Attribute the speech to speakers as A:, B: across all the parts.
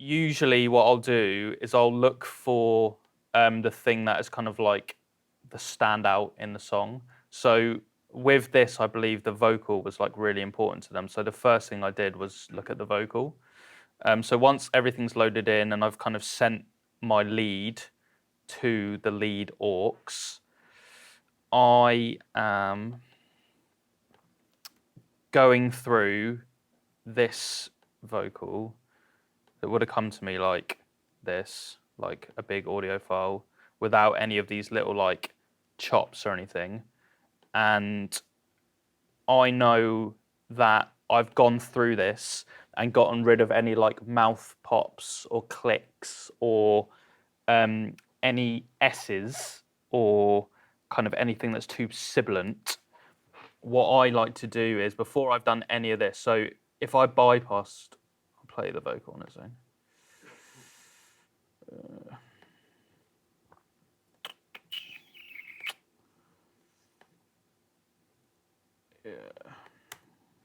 A: usually what I'll do is I'll look for the thing that is kind of like the standout in the song. So with this, I believe the vocal was like really important to them. So the first thing I did was look at the vocal. So once everything's loaded in and I've kind of sent my lead to the lead aux, I am going through this vocal that would have come to me like this, like a big audio file, without any of these little like chops or anything. And I know that I've gone through this and gotten rid of any like mouth pops or clicks or any S's or kind of anything that's too sibilant. What I like to do is before I've done any of this, so if I bypassed, I'll play the vocal on its own.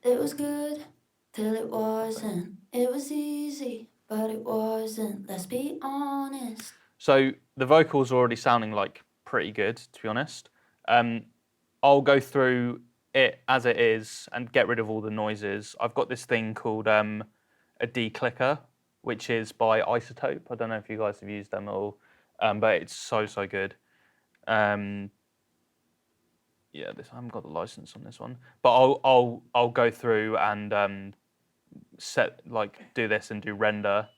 B: It was good till it wasn't. It was easy, but it wasn't. Let's be honest.
A: So the vocals are already sounding like pretty good, to be honest. I'll go through it as it is and get rid of all the noises. I've got this thing called a declicker, which is by Isotope. I don't know if you guys have used them at all, but it's so good. Yeah, I haven't got the license on this one, but I'll go through and do this and do render,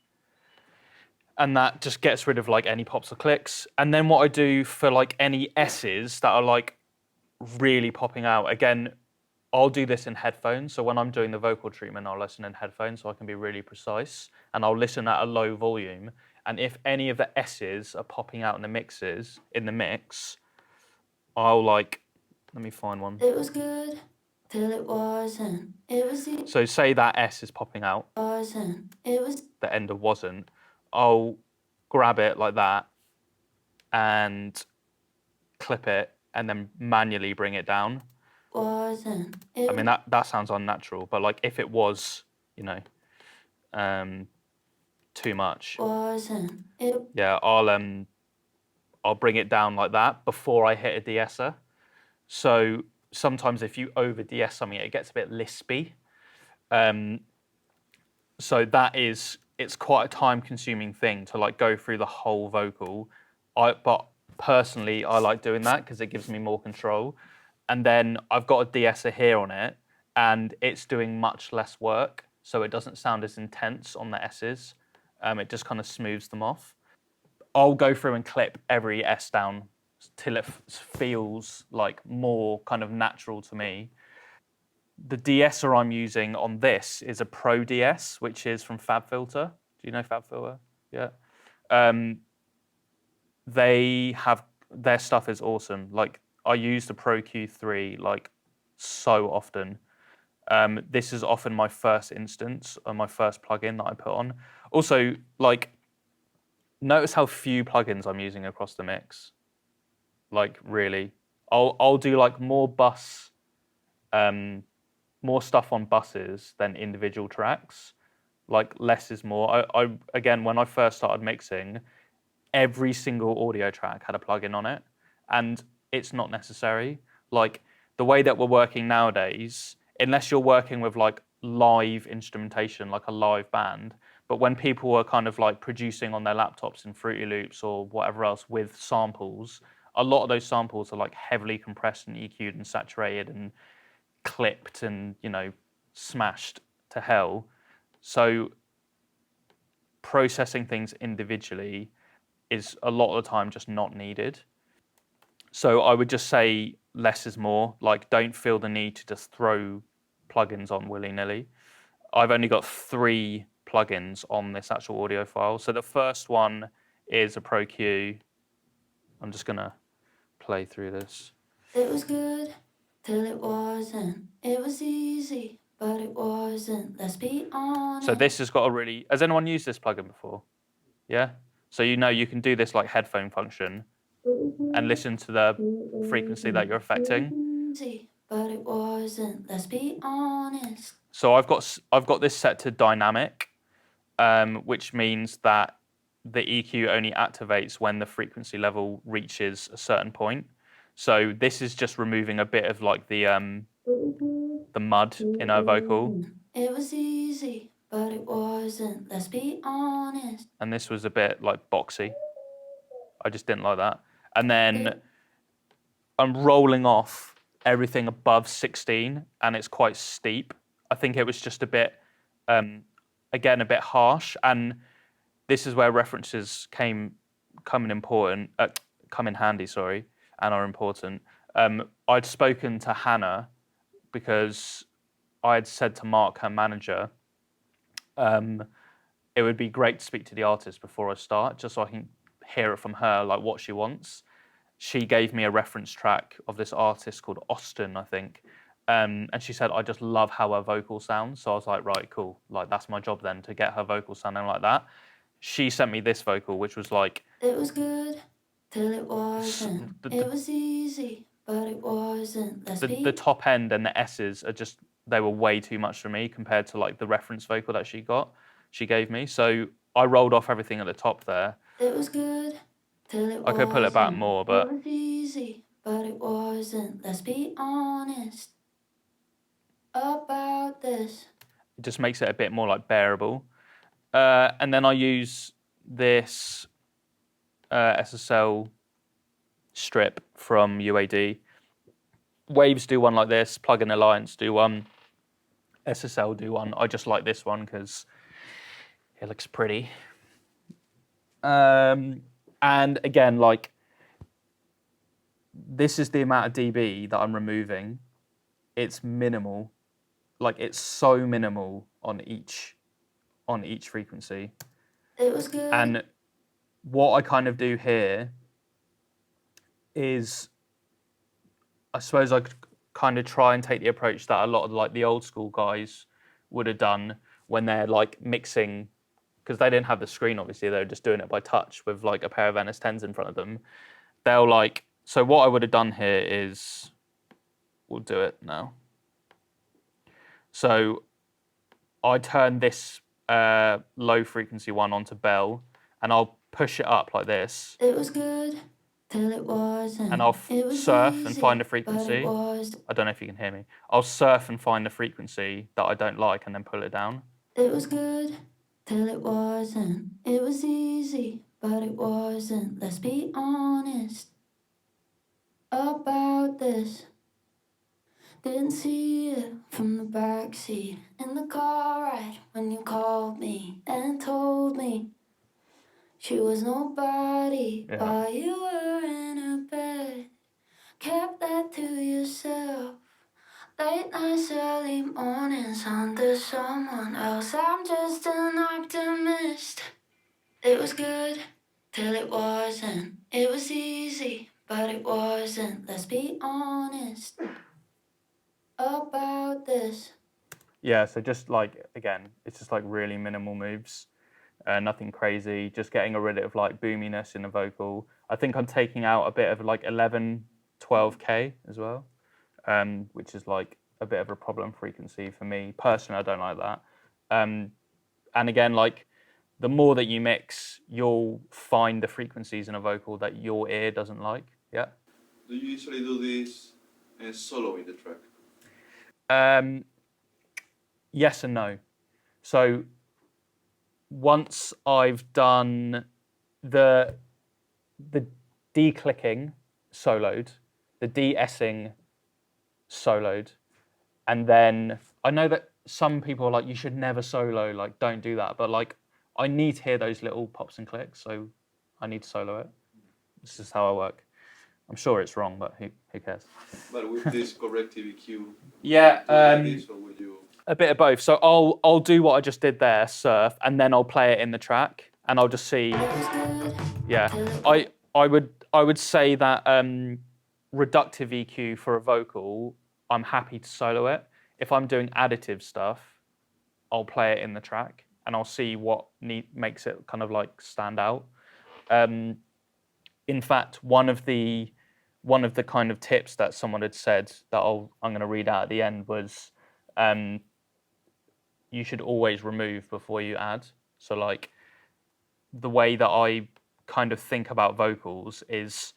A: and that just gets rid of like any pops or clicks. And then what I do for like any S's that are like really popping out, again, I'll do this in headphones. So when I'm doing the vocal treatment, I'll listen in headphones so I can be really precise, and I'll listen at a low volume. And if any of the S's are popping out in the mix, I'll like, let me find one.
B: It was good till it wasn't. It was
A: So say that S is popping out.
B: wasn't. It was
A: The end of wasn't. I'll grab it like that and clip it and then manually bring it down.
B: wasn't.
A: I mean that sounds unnatural, but like if it was, too much,
B: wasn't.
A: yeah, I'll bring it down like that before I hit a de-esser. So sometimes if you over de-ess something, it gets a bit lispy. So it's quite a time-consuming thing to like go through the whole vocal. But personally, I like doing that because it gives me more control. And then I've got a de-esser here on it, and it's doing much less work, so it doesn't sound as intense on the S's. It just kind of smooths them off. I'll go through and clip every S down till it feels like more kind of natural to me. The de-esser I'm using on this is a Pro DS, which is from FabFilter. Do you know FabFilter? Yeah. Their stuff is awesome. Like I use the Pro Q3 like so often. This is often my first instance or my first plugin that I put on. Also, like, notice how few plugins I'm using across the mix. Like really, I'll do like more stuff on buses than individual tracks. Like less is more. I again, when I first started mixing, every single audio track had a plugin on it, and it's not necessary. Like the way that we're working nowadays, unless you're working with like live instrumentation, like a live band, but when people are kind of like producing on their laptops in Fruity Loops or whatever else with samples, a lot of those samples are like heavily compressed and EQ'd and saturated and clipped and smashed to hell. So processing things individually is a lot of the time just not needed. So I would just say less is more. Like, don't feel the need to just throw plugins on willy-nilly. I've only got 3 plugins on this actual audio file. So the first one is a Pro Q. I'm just going to play through this.
B: It was good till it wasn't. It was easy, but it wasn't. Let's be honest.
A: So this has got a really... Has anyone used this plugin before? Yeah? So you can do this like headphone function and listen to the frequency that you're affecting.
B: Easy, but it wasn't. Let's be honest.
A: So I've got this set to dynamic, which means that the EQ only activates when the frequency level reaches a certain point. So this is just removing a bit of like the mud in her vocal.
B: It was easy, but it wasn't, let's be honest.
A: And this was a bit like boxy. I just didn't like that. And then I'm rolling off everything above 16 and it's quite steep. I think it was just a bit, again, a bit harsh. And this is where references come in handy, sorry, and are important. I'd spoken to Hana because I had said to Mark, her manager, it would be great to speak to the artist before I start, just so I can hear it from her, like what she wants. She gave me a reference track of this artist called Austin, I think. And she said, I just love how her vocal sounds. So I was like, right, cool. Like, that's my job then, to get her vocal sounding like that. She sent me this vocal, which was like...
B: It was good, till it wasn't. It was easy, but it wasn't.
A: The top end and the S's are just... They were way too much for me compared to, like, the reference vocal that she gave me. So I rolled off everything at the top there.
B: It was good, till it
A: I could pull it back more, but...
B: It was easy, but it wasn't. Let's be honest about this.
A: It just makes it a bit more like bearable. And then I use this SSL strip from UAD. Waves do one like this, Plugin Alliance do one, SSL do one. I just like this one because it looks pretty. And again, like, this is the amount of dB that I'm removing. It's minimal. Like, it's so minimal on each frequency.
B: It was good.
A: And what I kind of do here is, I suppose I could kind of try and take the approach that a lot of like the old school guys would have done when they're like mixing, because they didn't have the screen, obviously, they were just doing it by touch with like a pair of NS10s in front of them. They'll like, so what I would have done here is, we'll do it now. So I turn this low frequency one onto bell and I'll push it up like this.
B: It was good, till it wasn't.
A: And I'll surf and find a frequency. I don't know if you can hear me. I'll surf and find a frequency that I don't like and then pull it down.
B: It was good, till it wasn't. It was easy, but it wasn't. Let's be honest about this. Didn't see it from the backseat in the car ride when you called me and told me she was nobody while you were in her bed. Kept that to yourself. Late nights, early mornings under someone else. I'm just an optimist. It was good till it wasn't. It was easy, but it wasn't. Let's be honest about this.
A: Yeah, so just like, again, it's just like really minimal moves, nothing crazy, just getting rid of like boominess in the vocal. I think I'm taking out a bit of like 11, 12K as well, which is like a bit of a problem frequency for me. Personally, I don't like that. And again, like, the more that you mix, you'll find the frequencies in a vocal that your ear doesn't like. Yeah.
C: Do you usually do this solo in the track?
A: Yes and no. So once I've done the declicking soloed, the de-essing soloed, and then I know that some people are like, you should never solo, like, don't do that. But like, I need to hear those little pops and clicks, so I need to solo it. This is how I work. I'm sure it's wrong, but who cares?
C: But with this corrective EQ,
A: yeah,
C: this, or would you...
A: a bit of both. So I'll do what I just did there, surf, and then I'll play it in the track, and I'll just see. Yeah, I would say that reductive EQ for a vocal, I'm happy to solo it. If I'm doing additive stuff, I'll play it in the track, and I'll see what makes it kind of like stand out. In fact, one of the kind of tips that someone had said that I'm going to read out at the end was, you should always remove before you add. So like the way that I kind of think about vocals is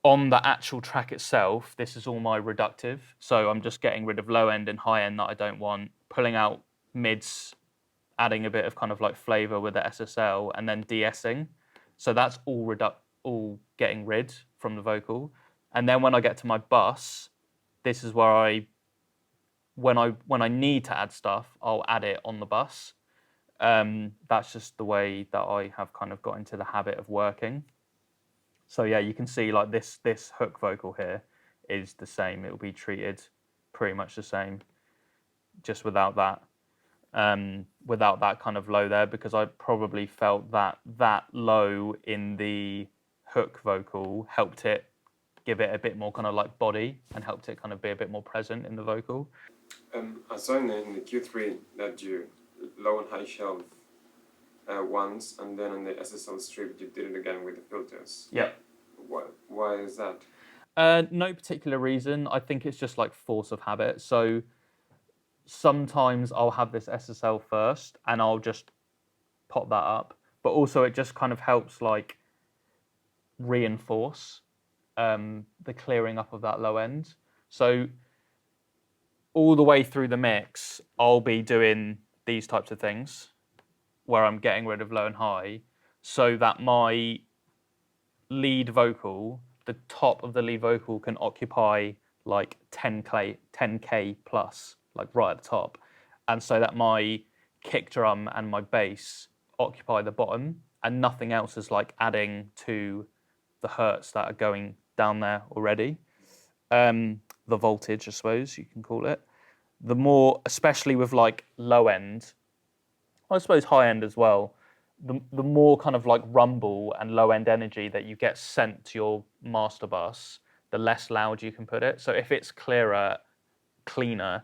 A: on the actual track itself, this is all my reductive. So I'm just getting rid of low end and high end that I don't want, pulling out mids, adding a bit of kind of like flavor with the SSL, and then de-essing. So that's all getting rid from the vocal. And then when I get to my bus, this is where when I need to add stuff, I'll add it on the bus. That's just the way that I have kind of got into the habit of working. So yeah, you can see like this hook vocal here is the same. It will be treated pretty much the same, just without that kind of low there, because I probably felt that low in the hook vocal helped it give it a bit more kind of like body and helped it kind of be a bit more present in the vocal.
D: I saw in the Q3 that you low and high shelf once, and then on the SSL strip you did it again with the filters.
A: Yeah.
D: Why is that?
A: No particular reason. I think it's just like force of habit. So sometimes I'll have this SSL first and I'll just pop that up. But also it just kind of helps like reinforce the clearing up of that low end. So all the way through the mix, I'll be doing these types of things where I'm getting rid of low and high so that my lead vocal, the top of the lead vocal can occupy like 10K plus, like right at the top. And so that my kick drum and my bass occupy the bottom and nothing else is like adding to the hertz that are going down there already. The voltage, I suppose you can call it. The more, especially with like low end, I suppose high end as well, the more kind of like rumble and low end energy that you get sent to your master bus, the less loud you can put it. So if it's clearer, cleaner,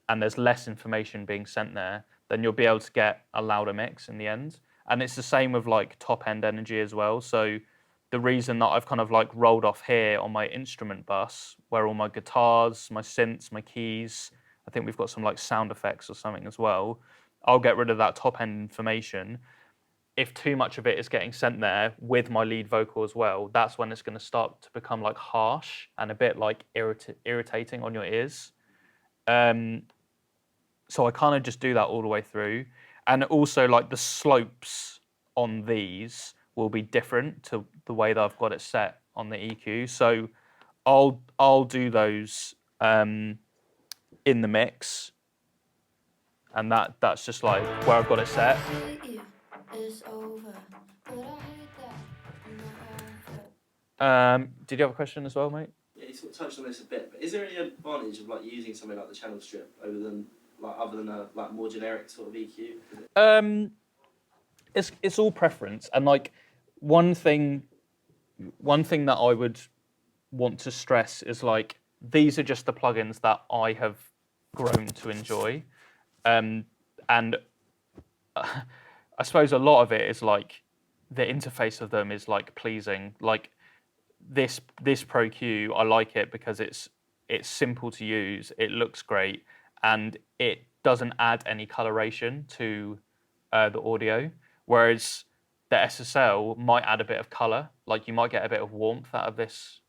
A: and there's less information being sent there, then you'll be able to get a louder mix in the end. And it's the same with like top end energy as well. So the reason that I've kind of like rolled off here on my instrument bus, where all my guitars, my synths, my keys, I think we've got some like sound effects or something as well. I'll get rid of that top end information. If too much of it is getting sent there with my lead vocal as well, that's when it's going to start to become like harsh and a bit like irritating on your ears. So I kind of just do that all the way through. And also like the slopes on these will be different to the way that I've got it set on the EQ. So I'll do those in the mix. And that's just like where I've got it set. Did you have a question as well, mate?
E: Yeah, you sort of touched on this a bit, but is there any advantage of like using something like the channel strip over than like other than a like more generic sort of EQ?
A: It's all preference, and like one thing that I would want to stress is like these are just the plugins that I have grown to enjoy, and I suppose a lot of it is like the interface of them is like pleasing. Like this Pro Q, I like it because it's simple to use, it looks great, and it doesn't add any coloration to the audio. Whereas the SSL might add a bit of color, like you might get a bit of warmth out of this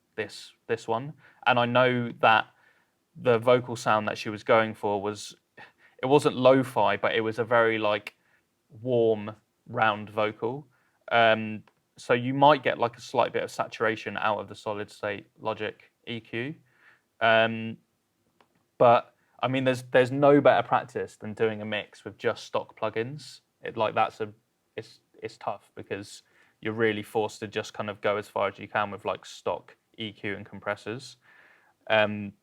A: one. And I know that the vocal sound that she was going for it wasn't lo-fi, but it was a very like warm, round vocal. So you might get like a slight bit of saturation out of the solid state Logic EQ. But I mean, there's no better practice than doing a mix with just stock plugins. It's tough because you're really forced to just kind of go as far as you can with like stock EQ and compressors. I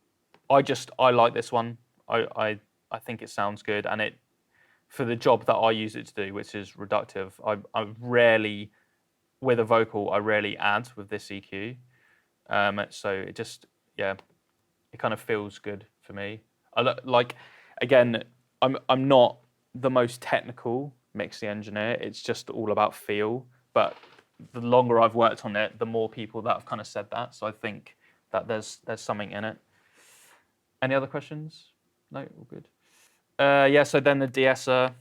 A: like this one. I think it sounds good, and it for the job that I use it to do, which is reductive. I rarely with a vocal I rarely add with this EQ. So it just it kind of feels good for me. Like again, I'm not the most technical mixing engineer. It's just all about feel. But the longer I've worked on it, the more people that have kind of said that. So I think that there's something in it. Any other questions? No, all good. So then the de-esser.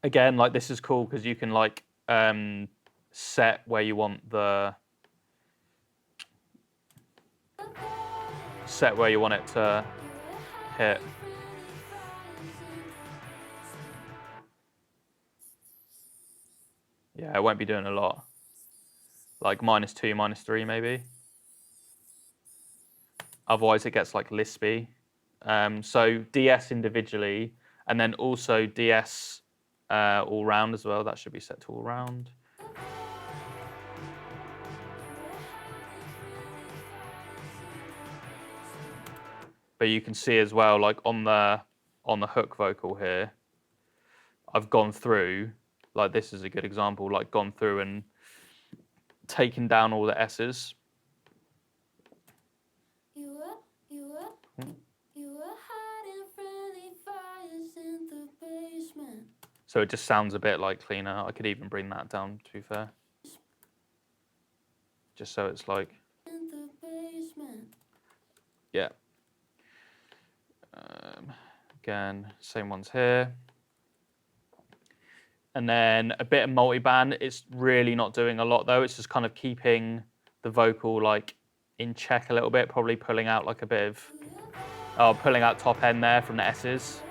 A: again, like this is cool because you can like set where you want it to hit. Yeah, it won't be doing a lot. Like -2, -3 maybe. Otherwise it gets like lispy. So de-ess individually, and then also de-ess all round as well. That should be set to all round. But you can see as well, like on the hook vocal here, I've gone through, like this is a good example, like gone through and taken down all the S's. So it just sounds a bit like cleaner. I could even bring that down, to be fair. Just so it's like, yeah. Again, same ones here. And then a bit of multiband. It's really not doing a lot though. It's just kind of keeping the vocal like in check a little bit, probably pulling out like a bit of, pulling out top end there from the S's.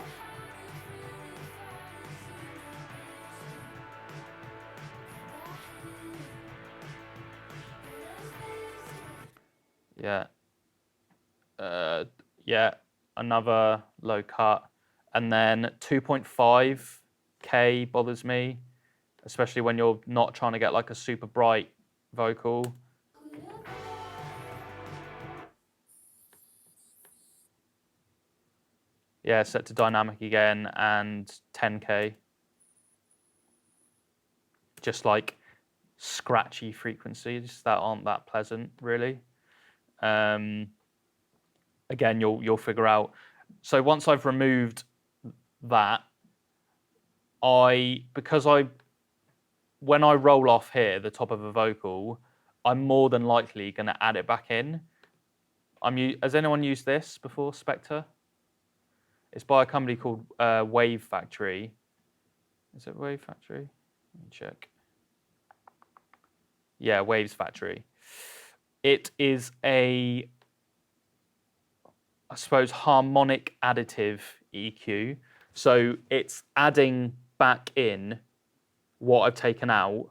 A: Yeah. Yeah, another low cut. And then 2.5K bothers me, especially when you're not trying to get like a super bright vocal. Yeah, set to dynamic again, and 10K. Just like scratchy frequencies that aren't that pleasant, really. Again, you'll figure out. So once I've removed that, when I roll off here, the top of a vocal, I'm more than likely going to add it back in. Has anyone used this before, Spectre? It's by a company called Wave Factory. Is it Wave Factory? Let me check. Yeah, Waves Factory. It is I suppose, harmonic additive EQ. So it's adding back in what I've taken out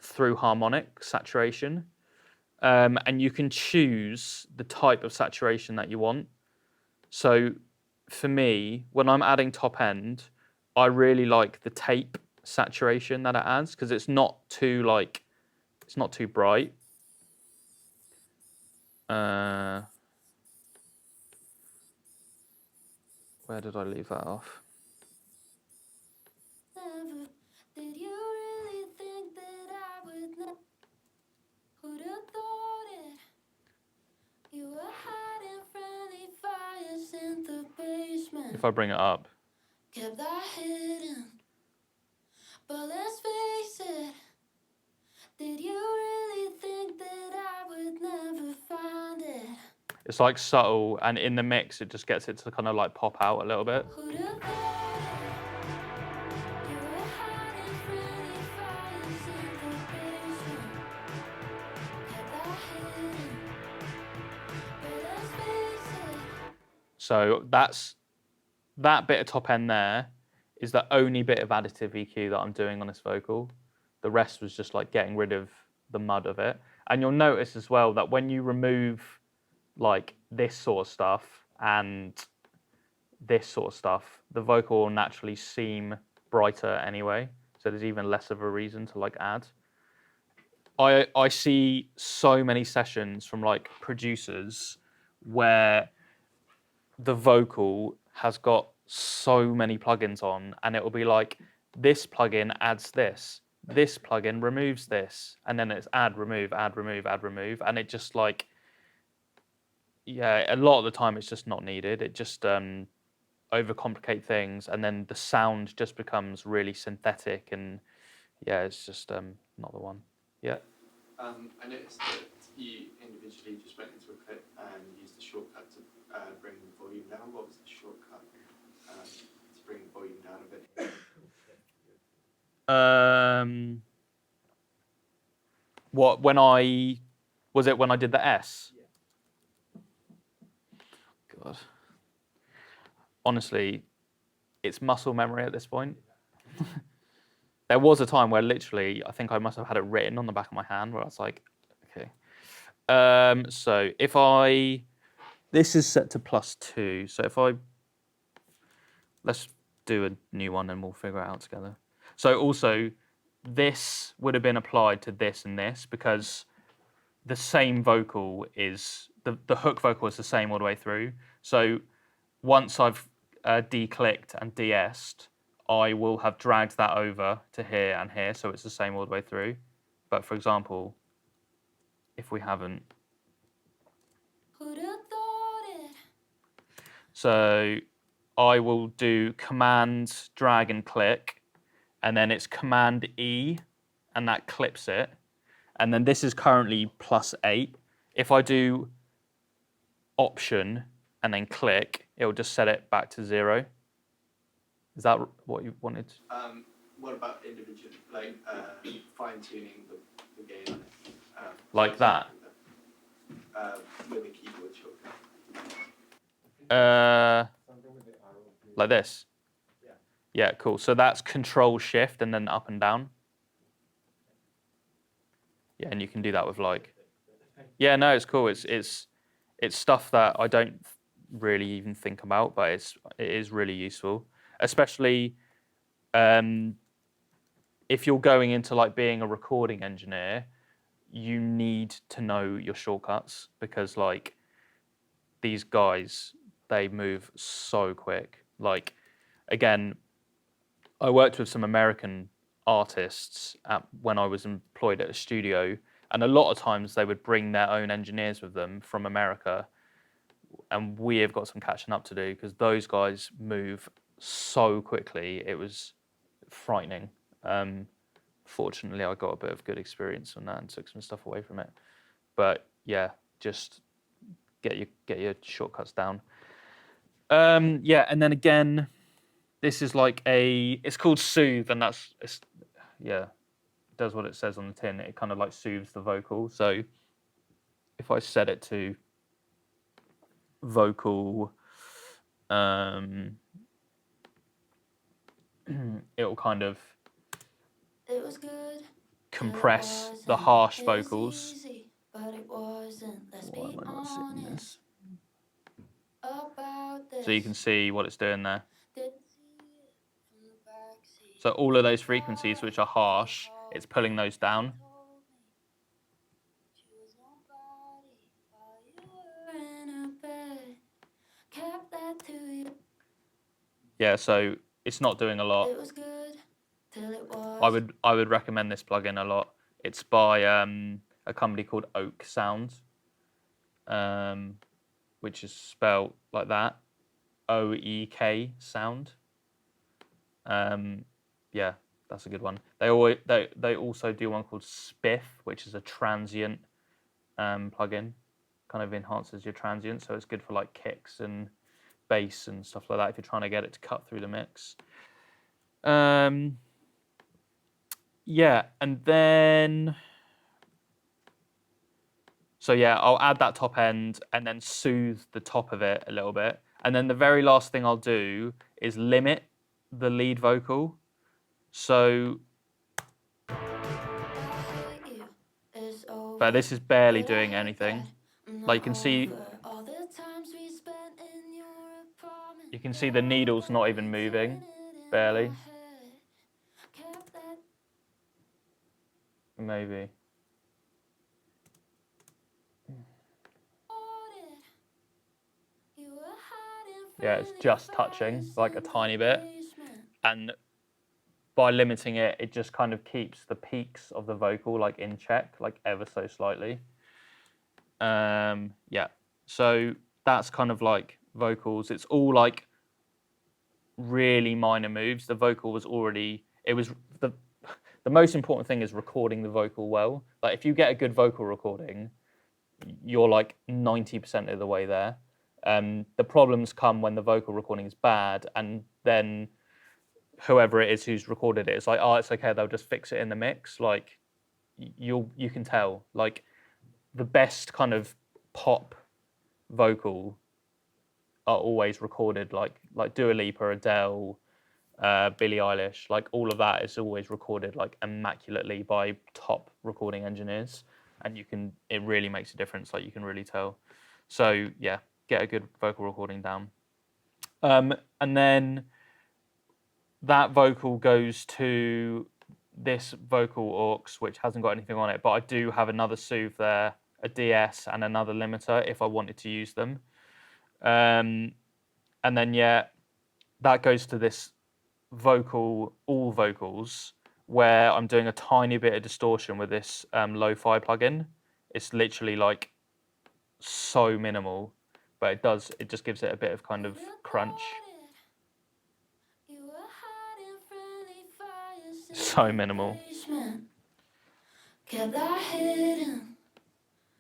A: through harmonic saturation. And you can choose the type of saturation that you want. So for me, when I'm adding top end, I really like the tape saturation that it adds because it's not too bright. Where did I leave that off?
B: Did you really think that I would know? Who'd have thought it? You were hiding friendly fires in the basement.
A: If I bring it up.
B: Kept that hidden. But let's face it. Did you really think that I would never find it?
A: It's like subtle, and in the mix, it just gets it to kind of like pop out a little bit.
B: Who'd have thought it? You were hiding friendly fires in the basement. Kept that hidden. But let's face it.
A: So that bit of top end there is the only bit of additive EQ that I'm doing on this vocal. The rest was just like getting rid of the mud of it. And you'll notice as well that when you remove like this sort of stuff and this sort of stuff, the vocal will naturally seem brighter anyway. So there's even less of a reason to like add. I see so many sessions from like producers where the vocal has got so many plugins on, and it will be like, this plugin adds this plugin removes this, and then it's add, remove, add, remove, add, remove, and it just like, yeah, a lot of the time it's just not needed. It just overcomplicate things, and then the sound just becomes really synthetic, and yeah, it's just not the one. Yeah.
F: I noticed that you individually just went into a clip and used the shortcut to bring the volume down. What was the shortcut to bring the volume down a bit?
A: What, when I did the S? God. Honestly, it's muscle memory at this point. There was a time where literally, I think I must have had it written on the back of my hand where I was like, okay. So if this is set to +2. So if let's do a new one and we'll figure it out together. So also, this would have been applied to this and this because the same vocal is, the hook vocal is the same all the way through. So once I've declicked and de-essed, I will have dragged that over to here and here, so it's the same all the way through. But for example, if we haven't, so I will do Command, drag and click, and then it's Command E, and that clips it. And then this is currently +8. If I do Option and then click, it will just set it back to 0. Is that what you wanted?
F: What about individual, like fine tuning the gain on it?
A: Like that?
F: With a keyboard shortcut.
A: Like this?
F: Yeah.
A: Yeah, cool. So that's Control Shift and then up and down. Yeah, and you can do that with like. Yeah, no, it's cool. It's stuff that I don't really even think about, but it is really useful, especially if you're going into like being a recording engineer. You need to know your shortcuts because like these guys, they move so quick. Like, again, I worked with some American artists when I was employed at a studio, and a lot of times they would bring their own engineers with them from America, and we have got some catching up to do because those guys move so quickly. It was frightening. Fortunately, I got a bit of good experience on that and took some stuff away from it. But yeah, just get your shortcuts down. Yeah, and then again, this is like it's called Soothe, and yeah, it does what it says on the tin. It kind of like soothes the vocal. So if I set it to vocal, it'll kind of compress the harsh vocals. Why am I not seeing this? So you can see what it's doing there. So all of those frequencies which are harsh, it's pulling those down. Yeah, so it's not doing a lot. I would recommend this plugin a lot. It's by a company called Oak Sound, which is spelled like that, OEK Sound. Yeah, that's a good one. They also do one called Spiff, which is a transient plugin, kind of enhances your transient, so it's good for like kicks and bass and stuff like that if you're trying to get it to cut through the mix. Yeah, and then so yeah, I'll add that top end and then soothe the top of it a little bit. And then the very last thing I'll do is limit the lead vocal. So, but this is barely doing anything. Like you can see the needle's not even moving, barely. Maybe. Yeah, it's just touching, like a tiny bit. And by limiting it, it just kind of keeps the peaks of the vocal like in check, like ever so slightly. Yeah, so that's kind of like vocals. It's all like really minor moves. The vocal was already, the most important thing is recording the vocal well. Like if you get a good vocal recording, you're like 90% of the way there. The problems come when the vocal recording is bad, and then whoever it is who's recorded it, it's like, oh, it's okay, they'll just fix it in the mix. Like you can tell, like the best kind of pop vocal are always recorded, like Dua Lipa, Adele, Billie Eilish, like all of that is always recorded like immaculately by top recording engineers, and it really makes a difference. Like you can really tell. So yeah, get a good vocal recording down, and then that vocal goes to this vocal aux, which hasn't got anything on it, but I do have another Soothe there, a DS, and another limiter if I wanted to use them. And then yeah, that goes to this vocal, all vocals, where I'm doing a tiny bit of distortion with this lo-fi plugin. It's literally like so minimal, but it just gives it a bit of kind of crunch. So minimal.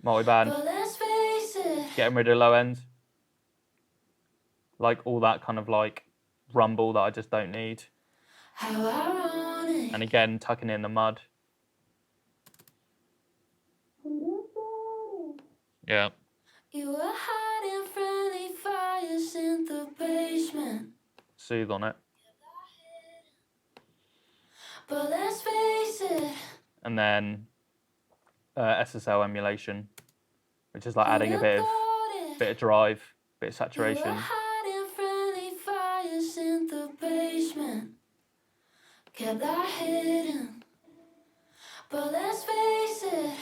A: Multi-band. Getting rid of low end. Like all that kind of like rumble that I just don't need. And again, tucking in the mud. Yeah. You were hiding friendly fires in the basement. Soothe on it. But let's face it. And then SSL emulation, which is like adding a bit of drive, bit of saturation. You were hiding friendly fires in the basement. Kept that hidden. But let's face it.